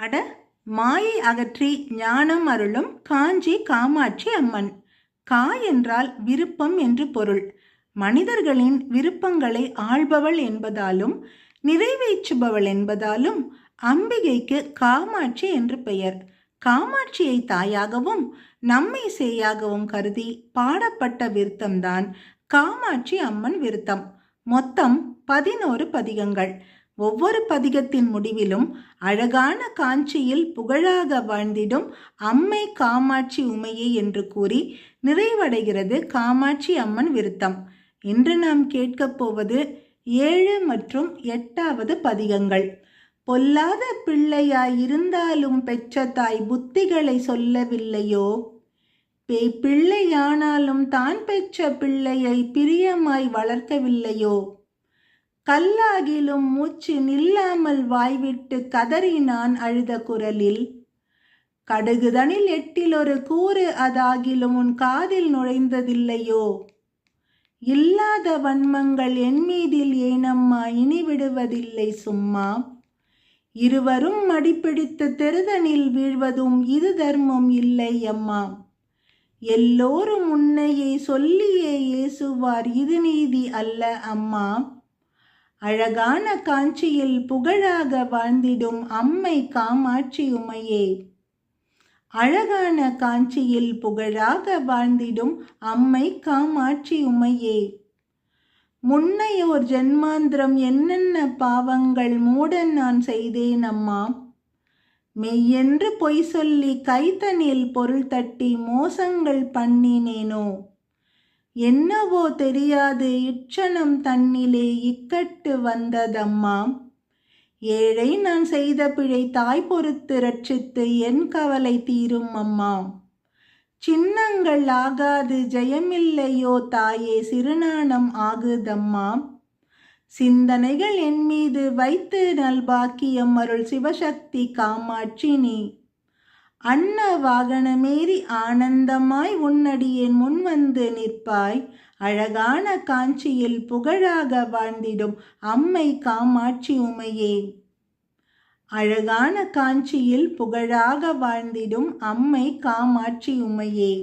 அட, மாயை அகற்றி ஞானம் அருளும் காஞ்சி காமாட்சி அம்மன். கா என்றால் விருப்பம் என்று பொருள். மனிதர்களின் விருப்பங்களை ஆள்பவள் என்பதாலும் நிறைவேற்றுபவள் என்பதாலும் அம்பிகைக்கு காமாட்சி என்று பெயர். காமாட்சியை தாயாகவும் நம்மை சேயாகவும் கருதி பாடப்பட்ட விருத்தம்தான் காமாட்சி அம்மன் விருத்தம். மொத்தம் 11 பதிகங்கள். ஒவ்வொரு பதிகத்தின் முடிவிலும் அழகான காஞ்சியில் புகழாக வாழ்ந்திடும் அம்மை காமாட்சி உமையே என்று கூறி நிறைவடைகிறது காமாட்சி அம்மன் விருத்தம். இன்று நாம் கேட்கப் போவது 7 மற்றும் 8வது பதிகங்கள். பொல்லாத பிள்ளையாய் இருந்தாலும் பெற்ற தாய் புத்திகளை சொல்லவில்லையோ, பிள்ளையானாலும் தான் பெற்ற பிள்ளையை பிரியமாய் வளர்க்கவில்லையோ, கல்லாகிலும் மூச்சு நில்லாமல் வாய்விட்டு கதறினான் அழுத குரலில், கடுகுதனில் 8 கூறு அதாகிலும் உன் காதில் நுழைந்ததில்லையோ, இல்லாத வன்மங்கள் என் மீதில் ஏனம்மா இனி விடுவதில்லை சும்மா, இருவரும் மடிப்பிடித்து தெருதனில் வீழ்வதும் இது தர்மம் இல்லை அம்மா, எல்லோரும் உன்னையே சொல்லியே ஏசுவார் இது நீதி அல்ல அம்மா, அழகான காஞ்சியில் புகழாக வாழ்ந்திடும் அம்மை காமாட்சி உமையே, அழகான காஞ்சியில் புகழாக வாழ்ந்திடும் அம்மை காமாட்சி உமையே, முன்னையோர் ஜென்மாந்திரம் என்னென்ன பாவங்கள் மூடன் நான் செய்தேன் அம்மா, மெய்யென்று பொய் சொல்லி கைத்தனில் பொருள் தட்டி மோசங்கள் பண்ணினேனோ, என்னவோ தெரியாது இச்சனம் தன்னிலே இக்கட்டு வந்ததம்மா, ஏழை நான் செய்த பிழை தாய் பொறுத்து ரட்சித்து என் கவலை தீரும் அம்மா, சின்னங்கள் ஆகாது ஜெயமில்லையோ தாயே சிறுநாணம் ஆகுதம்மா, சிந்தனைகள் என் மீது வைத்து நல்பாக்கியம் அருள் சிவசக்தி காமாட்சி நீ, அன்ன வாகனமேறி ஆனந்தமாய் உன்னடியேன் முன்வந்து நிற்பாய், அழகான காஞ்சியில் புகழாக வாழ்ந்திடும் அம்மை காமாட்சி உமையே, அழகான காஞ்சியில் புகழாக வாழ்ந்திடும் அம்மை காமாட்சி உமையே.